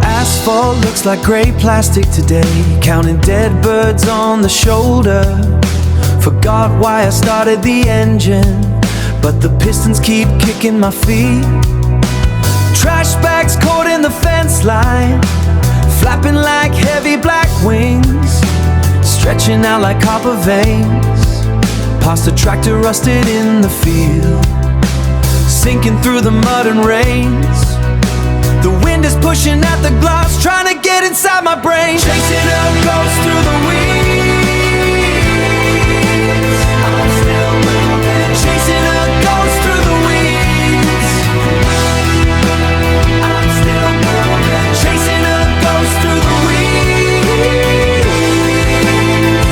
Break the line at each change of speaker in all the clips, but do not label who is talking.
Asphalt looks like grey plastic today, counting dead birds on the shoulder. Forgot why I started the engine, but the pistons keep kicking my feet. Trash bags caught in the fence line, flapping like heavy black wings, stretching out like copper veins, past a tractor rusted in the field, sinking through the mud and rains. The wind is pushing at the glass, trying to get inside my brain, chasing a ghost through the weeds. I'm still moving, chasing a ghost through the weeds. I'm still moving, chasing a ghost through the weeds.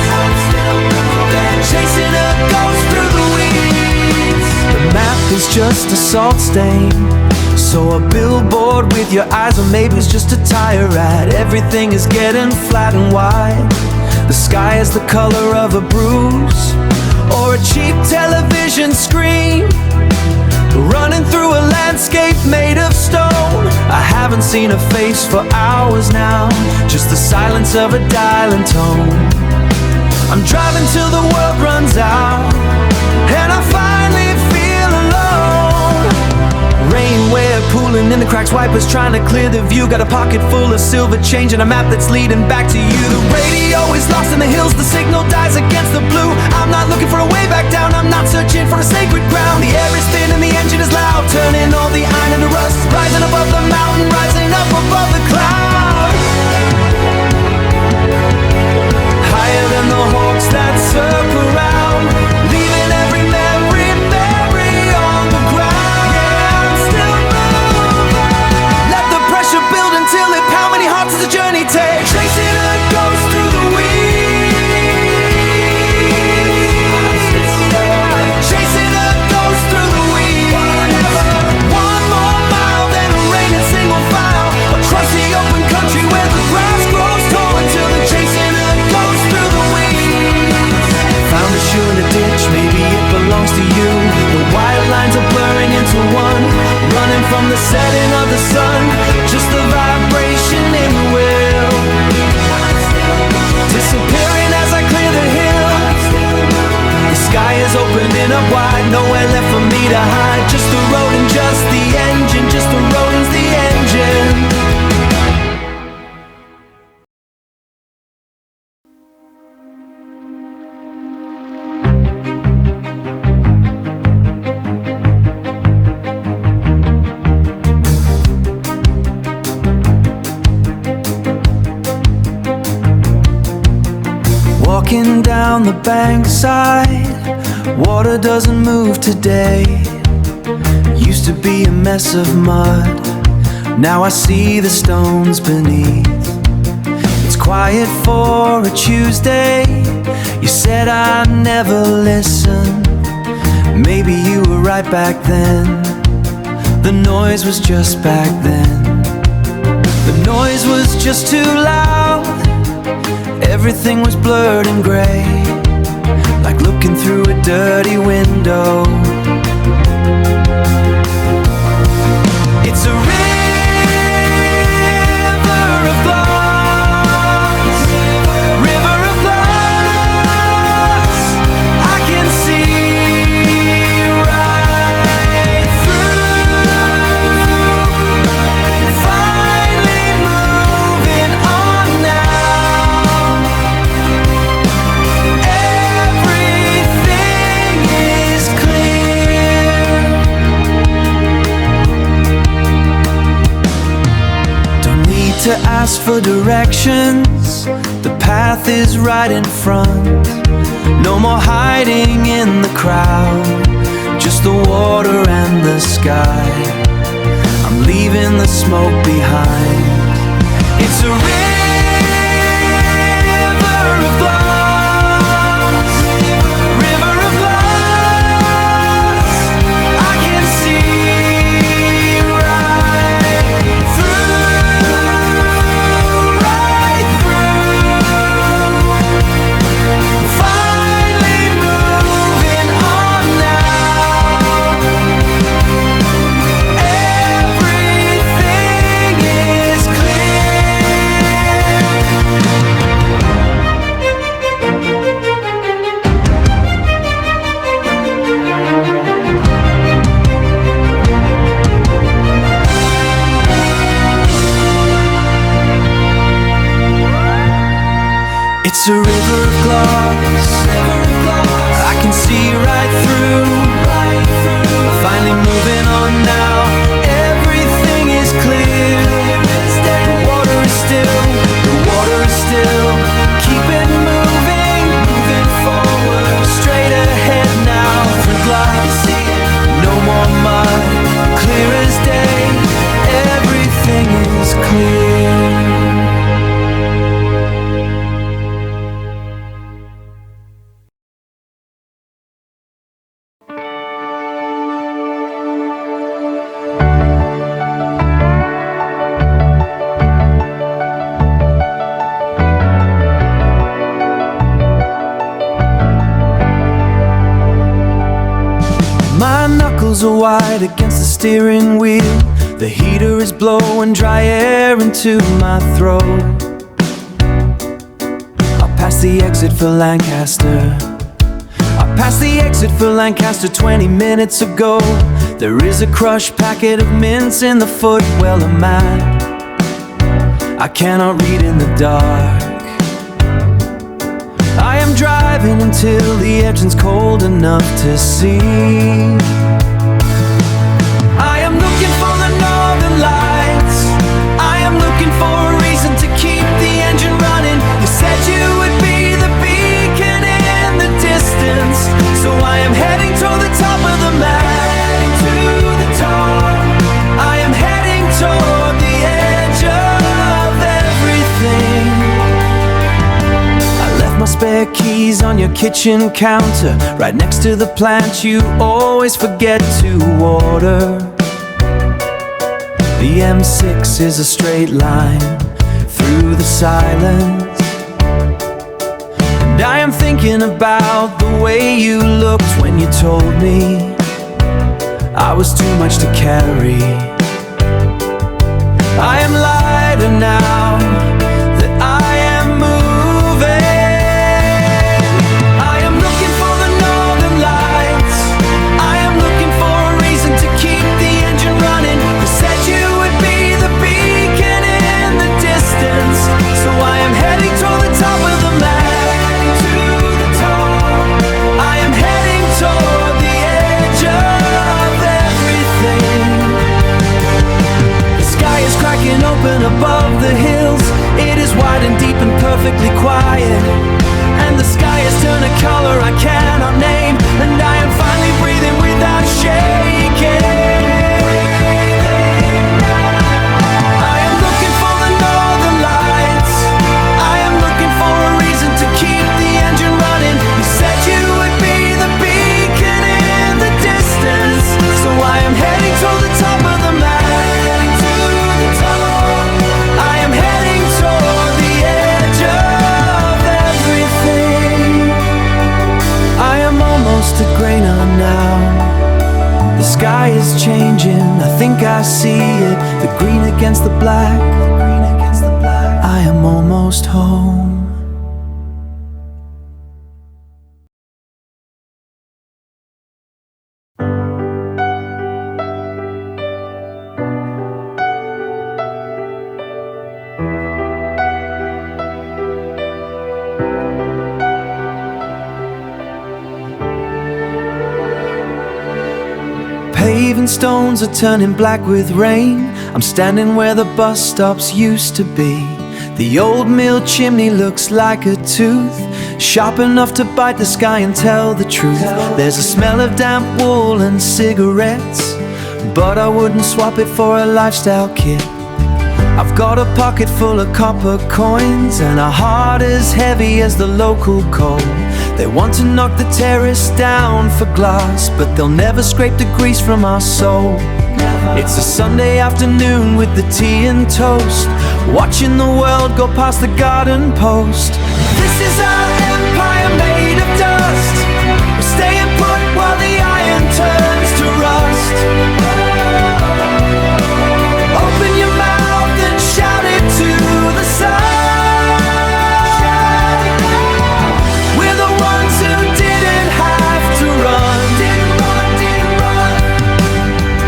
I'm still moving, chasing a ghost through the weeds. The map is just a salt stain, so a billboard with your eyes, or maybe it's just a tire rad. Everything is getting flat and wide. The sky is the color of a bruise, or a cheap television screen, running through a landscape made of stone. I haven't seen a face for hours now, just the silence of a dial-in tone. I'm driving till the world runs out, and I finally feel alone. Rainwear pooling in the cracks, wipers trying to clear the view. Got a pocket full of silver change and a map that's leading back to you. The radio is lost in the hills, the signal dies against the blue. I'm not looking for a way back down, I'm not searching for a sacred ground. The air is thin and the engine is loud, turning all the iron into rust. Rising above the mountain, rising up above the cloud. Higher than the hawks that circle round, leaving every memory on the ground. Yeah, I'm still moving. Let the pressure build until it pounds. Many hearts does the journey take? Chasing a ghost through the weeds. Chasing a ghost through the weeds. One more mile, then a raining single file across the open country where the grass grows tall until they're chasing a ghost through the weeds. Found a shoe in a ditch, maybe it belongs to you. The white lines are blurring into one, running from the setting of the sun, just the vibration in the wheel, disappearing as I clear the hill. The sky is opening up wide, nowhere left for me to hide. Just the road and just the engine, just the road and the engine. Walking down the bankside, water doesn't move today. Used to be a mess of mud, now I see the stones beneath. It's quiet for a Tuesday, you said I'd never listen. Maybe you were right back then, the noise was just back then. The noise was just too loud, everything was blurred and grey, like looking through a dirty window. It's a river of glass, river of glass. I can see right through, finally moving on now. Everything is clear. Don't need to ask for directions, the path is right in front. No more hiding in the crowd, just the water and the sky. I'm leaving the smoke behind. It's a river of glass, river of glass. I can see right through, miles wide against the steering wheel. The heater is blowing dry air into my throat. I passed the exit for Lancaster. I passed the exit for Lancaster 20 minutes ago. There is a crushed packet of mints in the footwell of mine. I cannot read in the dark. I am driving until the engine's cold enough to see. I am looking for the northern lights. I am looking for a reason to keep the engine running. You said you would be the beacon in the distance, so I am heading to the top of the mountain. To the top, I am heading toward the edge of everything. I left my spare keys on your kitchen counter, right next to the plant you always forget to water. The M6 is a straight line through the silence, and I am thinking about the way you looked when you told me I was too much to carry. I am lighter now that I am moving. I am looking for the northern lights. I am looking for a reason to keep the engine running. You said you would be the beacon in the distance, so I am heading to the top of the mountain. To the top, I am heading toward the edge of everything. The sky is cracking open above the hills. It is wide and deep and perfectly quiet, and the sky has turned a color I cannot name, and I am finally breathing without shaking. I am looking for the northern lights. I am looking for a reason to keep the engine running. You said you would be the beacon in the distance, so I am heading to the top of the mountain. To the top, I am heading toward the edge of everything. I am almost a grainer now. The sky is changing, I think I see it. The green against the black, the green against the black. I am almost home. Paving stones are turning black with rain. I'm standing where the bus stops used to be. The old mill chimney looks like a tooth, sharp enough to bite the sky and tell the truth. There's a smell of damp wool and cigarettes, but I wouldn't swap it for a lifestyle kit. I've got a pocket full of copper coins and a heart as heavy as the local coal. They want to knock the terrace down for glass, but they'll never scrape the grease from our soul. It's a Sunday afternoon with the tea and toast, watching the world go past the garden post. This is our empire made of dust. We're staying put while the iron turns to rust. Open your mouth and shout it to the sun. We're the ones who didn't have to run.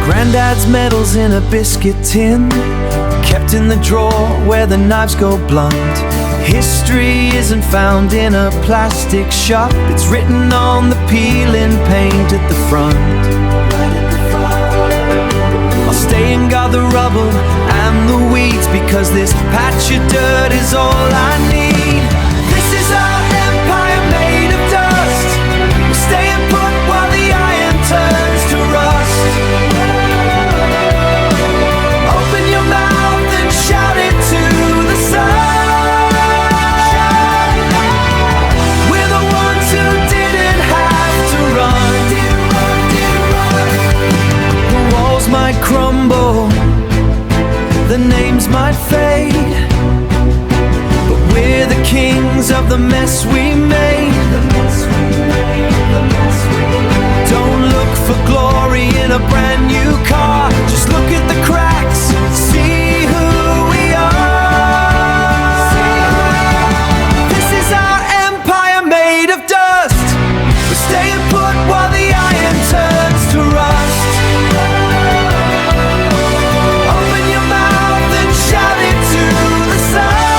Granddad's medals in a biscuit tin, kept in the drawer where the knives go blunt. History isn't found in a plastic shop, it's written on the peeling paint at the front. I'll stay and guard the rubble and the weeds, because this patch of dirt is all I need. This is our empire made of dust. We're staying put while the iron turns to rust. Open your mouth and shout it to the sun. We're the ones who didn't have to run. The walls might crumble, the names might fade, but we're the kings of the mess we made. Don't look for glory in a brand new car. Just look at the cracks, see who we are. This is our empire made of dust. We're staying put while the iron turns to rust. Open your mouth and shout it to the sun.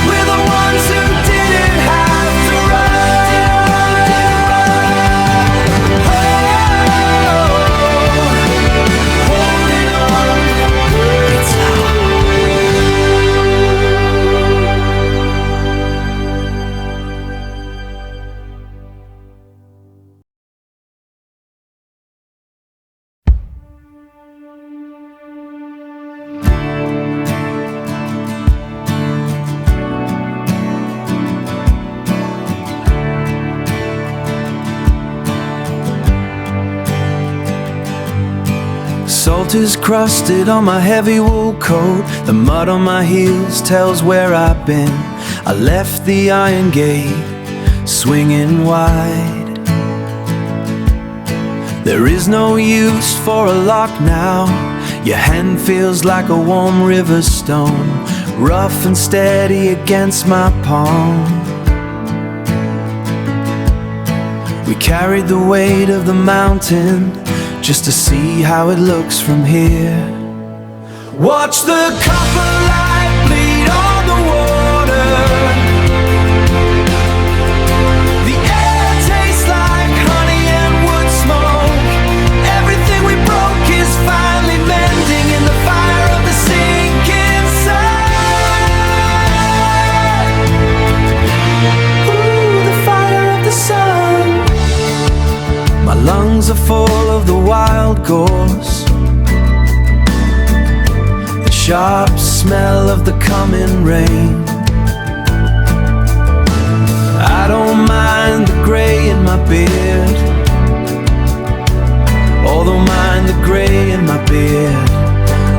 We're the ones who didn't have to run. Holding on, it's hard. Salt is crusted on my heavy wool coat. The mud on my heels tells where I've been. I left the iron gate swinging wide. There is no use for a lock now. Your hand feels like a warm river stone, rough and steady against my palm. We carried the weight of the mountain just to see how it looks from here. Watch the copper light bleed on the water. The air tastes like honey and wood smoke. Everything we broke is finally mending in the fire of the sinking sun. Ooh, the fire of the sun. My lungs are full of the wild gorse, the sharp smell of the coming rain. I don't mind the gray in my beard, although mind the gray in my beard,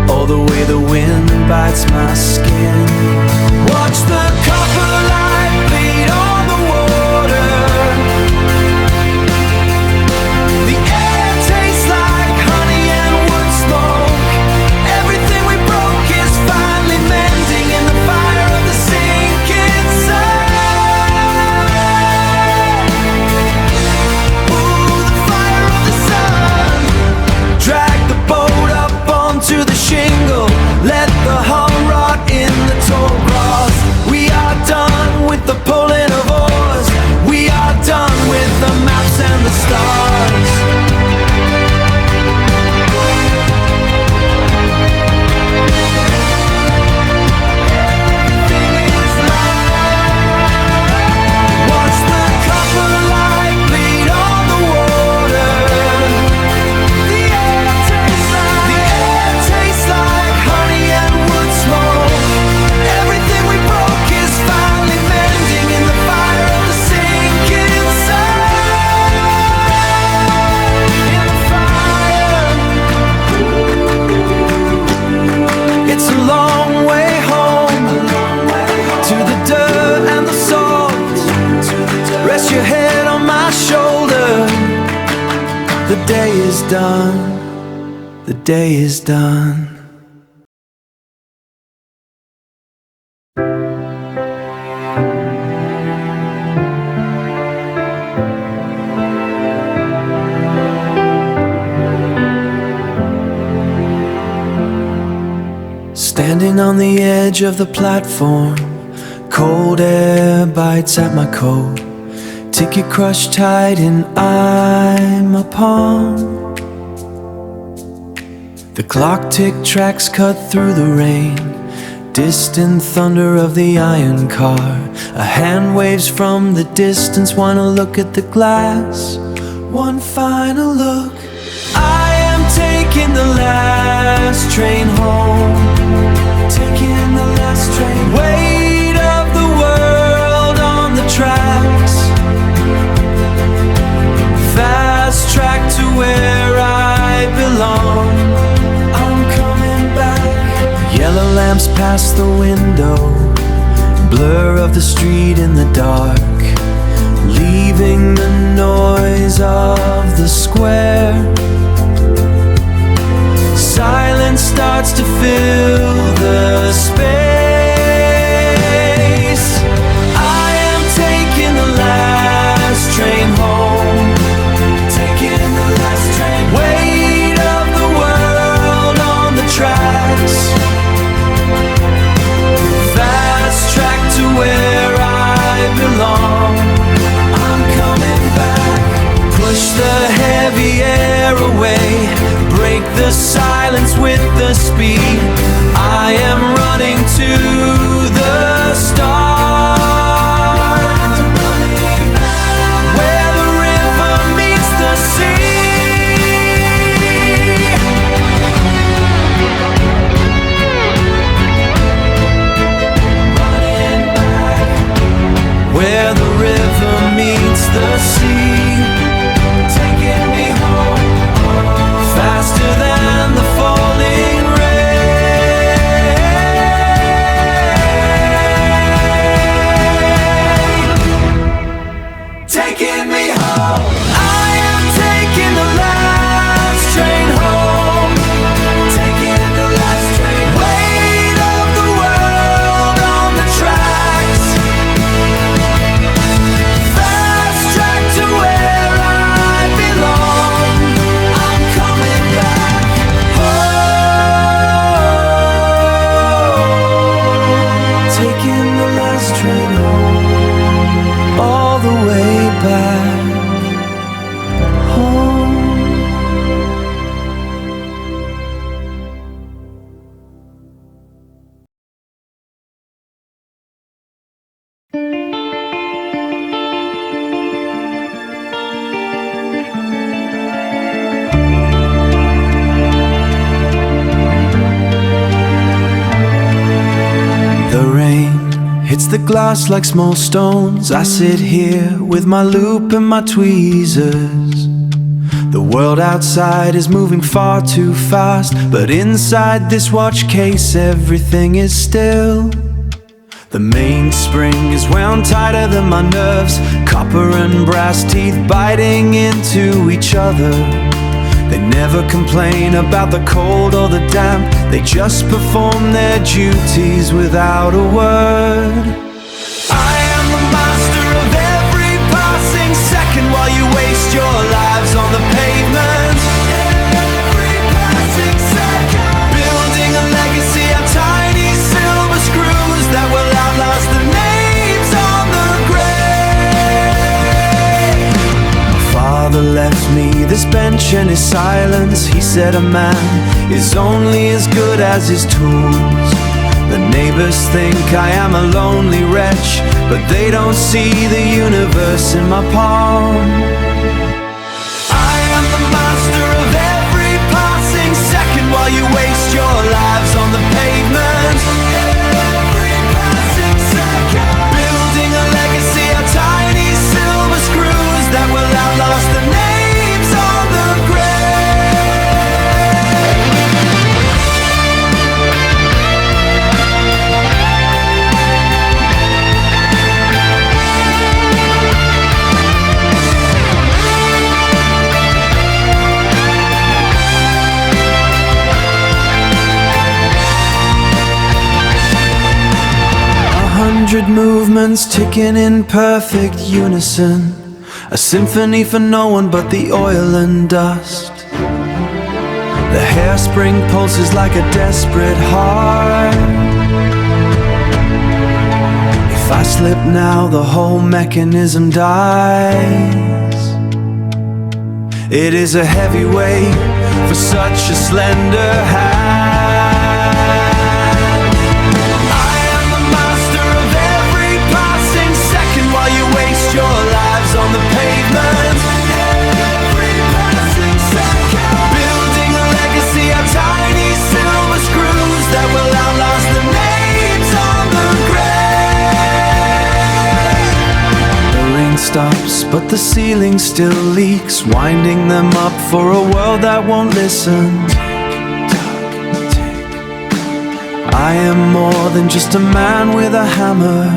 all the way the wind bites my skin. Watch the copper light bleed on the water. The air tastes like honey and wood smoke. Everything we broke is finally mending in the fire of the sinking sun. Ooh, the fire of the sun. Drag the boat up onto the shingle. Let the hull rot in the tall grass. We are done with the pulling of oars. We are done with the maps and the stars. Watch the copper light bleed on the water. The air tastes like honey and wood smoke. Everything we broke is finally mending in the fire of the sinking sun. In the fire. It's a long way home, to the dirt and the salt. Rest your head on my shoulder. The day is done. The day is done. Standing on the edge of the platform, cold air bites at my coat. Ticket crushed tight and I'm a pawn. The clock tick tracks cut through the rain, distant thunder of the iron car. A hand waves from the distance, wanna look at the glass. One final look. I am taking the last train home. Taking the last train. Weight of the world on the tracks. Fast track to where I belong. I'm coming back. Yellow lamps past the window, blur of the street in the dark. leaving the noise of the square. Silence starts to fill the space. I am taking the last train home, taking the last train. Weight of the world on the tracks, fast track to where I belong. I'm coming back. Push the heavy air away, break the silence with the speed. I am running to the start, where the river meets the sea. Running back, where the river meets the sea. Taking me home, faster than the falling rain. Taking me home. I am taking the last train home, taking the last train. Weight of the world on the tracks, fast track to where I belong. I'm coming back home, taking the last train home, all the way back home. The rain hits the glass like small stones. I sit here with my loop and my tweezers. The world outside is moving far too fast, but inside this watch case everything is still. The mainspring is wound tighter than my nerves, copper and brass teeth biting into each other. They never complain about the cold or the damp, they just perform their duties without a word. I am the master of every passing second while you waste your lives on the pavement. Every passing second, building a legacy of tiny silver screws that will outlast the names on the grave. Father left me this bench and his silence. He said a man is only as good as his tools. The neighbors think I am a lonely wretch, but they don't see the universe in my palm. I am the master of every passing second while you waste your lives on the pavement. Every passing second, building a legacy of tiny silver screws that will outlast the names on the grave. Movements ticking in perfect unison, a symphony for no one but the oil and dust. The hairspring pulses like a desperate heart. If I slip now, the whole mechanism dies. It is a heavy weight for such a slender hand. Your lives on the pavement. Every passing second, building a legacy of tiny silver screws that will outlast the names on the grave. The rain stops, but the ceiling still leaks, winding them up for a world that won't listen. I am more than just a man with a hammer.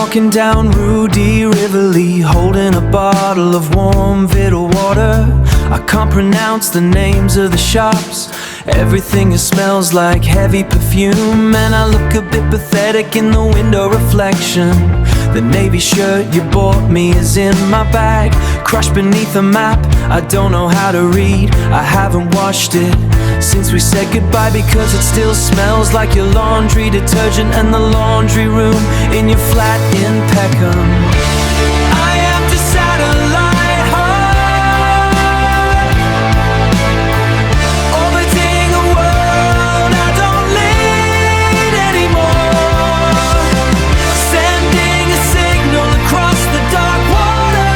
walking down Rudy Rivoli, holding a bottle of warm Vital water. I can't pronounce the names of the shops. Everything smells like heavy perfume, and I look a bit pathetic in the window reflection. The navy shirt you bought me is in my bag, crushed beneath a map I don't know how to read. I haven't washed it since we said goodbye, because it still smells like your laundry detergent and the laundry room in your flat in Peckham. I am just satellite heart, orbiting a world I don't lead anymore, sending a signal across the dark water,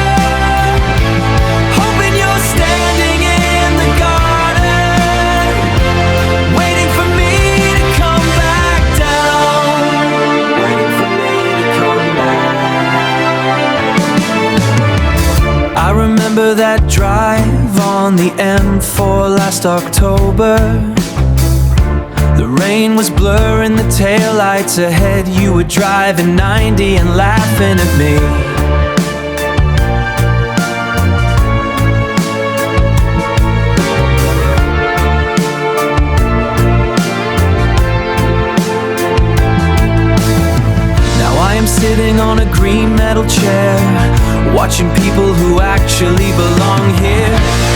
hoping you're standing in the garden, waiting for me to come back down, waiting for me to come back. I remember that drive on the M4 last October. The rain was blurring the taillights ahead. You were driving 90 and laughing at me. Now I am sitting on a green metal chair, watching people who actually belong here.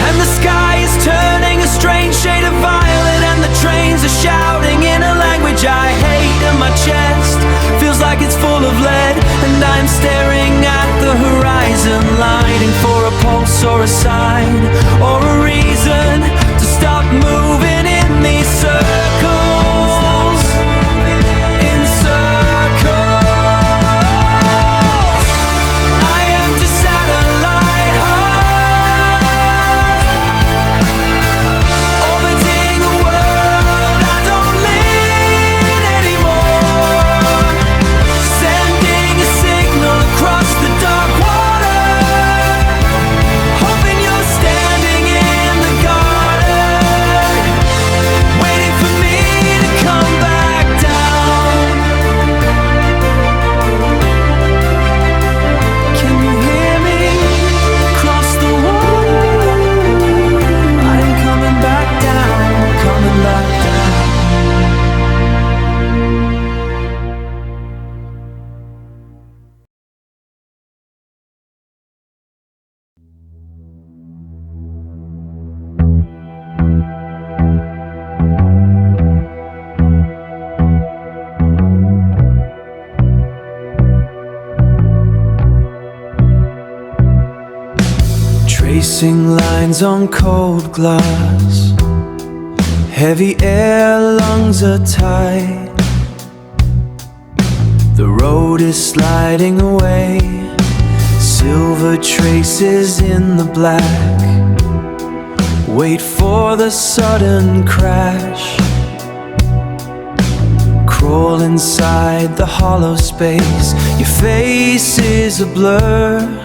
And the sky is turning a strange shade of violet, and the trains are shouting in a language I hate. And my chest feels like it's full of lead, and I'm staring at the horizon, lining for a pulse or a sign or a reason to stop moving in these circles, in circles. I am just satellite heart, orbiting a world I don't lead anymore, sending a signal across the dark water, hoping you're standing in the garden, waiting for me to come back down. Can you hear me across the water? I'm coming back down, coming back down. Tracing lines on cold glass, heavy air, lungs are tight. The road is sliding away, silver traces in the black. Wait for the sudden crash, crawl inside the hollow space. Your face is a blur,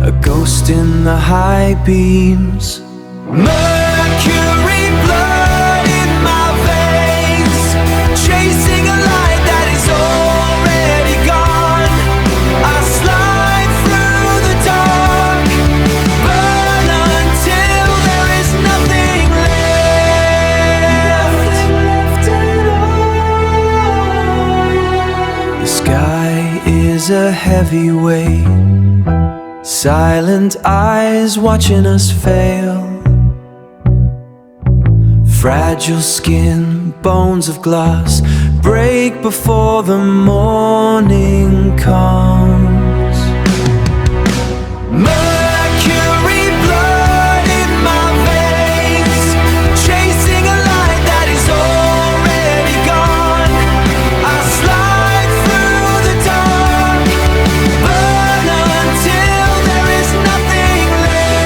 a ghost in the high beams. Mercury blood in my veins, chasing a light that is already gone. I slide through the dark, burn until there is nothing left at all. The sky is a heavy weight, silent eyes watching us fail. Fragile skin, bones of glass, break before the morning comes. Mercury blood in my veins, chasing a light that is already gone. I slide through the dark, burn until there is nothing left.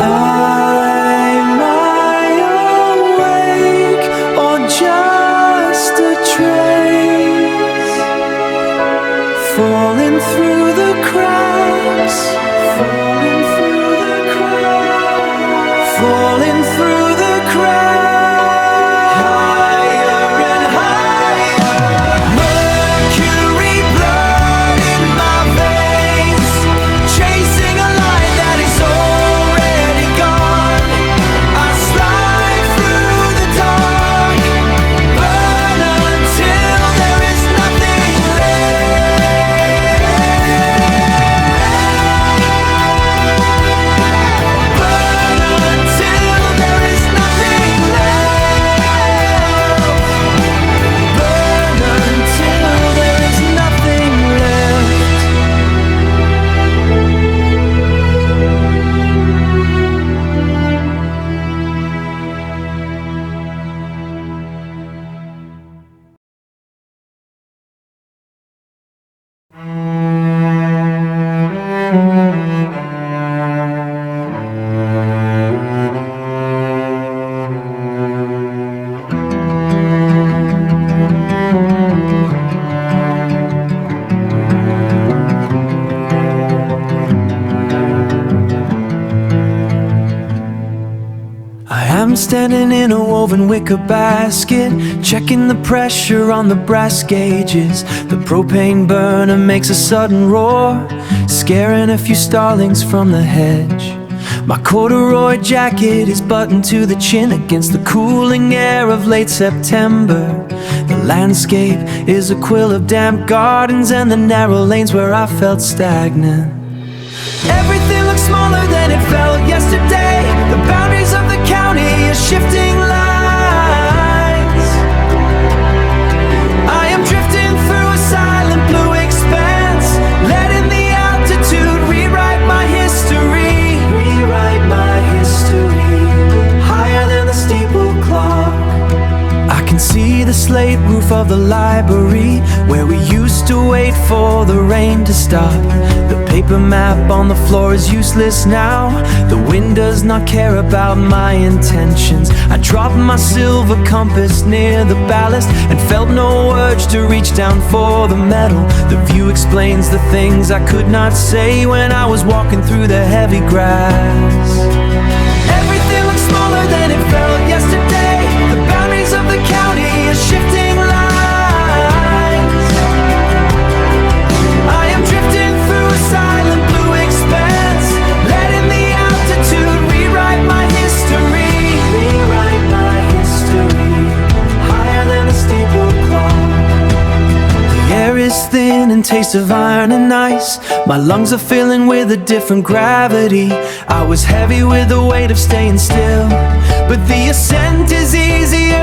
Am I awake or standing in a woven wicker basket, checking the pressure on the brass gauges. The propane burner makes a sudden roar, scaring a few starlings from the hedge. My corduroy jacket is buttoned to the chin against the cooling air of late September. The landscape is a quill of damp gardens and the narrow lanes where I felt stagnant. Everything looks smaller than it felt yesterday. The boundaries of the county are shifting lines. I am drifting through a silent blue expanse, letting the altitude rewrite my history. Rewrite my history, higher than the steeple clock. I can see the slate roof of the library where we used to wait for the rain to stop. The paper map on the floor is useless now. The wind does not care about my intentions. I dropped my silver compass near the ballast and felt no urge to reach down for the metal. The view explains the things I could not say when I was walking through the heavy grass. Everything looks smaller than it felt yesterday. The boundaries of the county are shifting lines. I am drifting through a silent blue expanse, letting the altitude rewrite my history. Rewrite my history, higher than a steeple clock. The air is thin and tastes of iron and ice. My lungs are filling with a different gravity. I was heavy with the weight of staying still, but the ascent is easier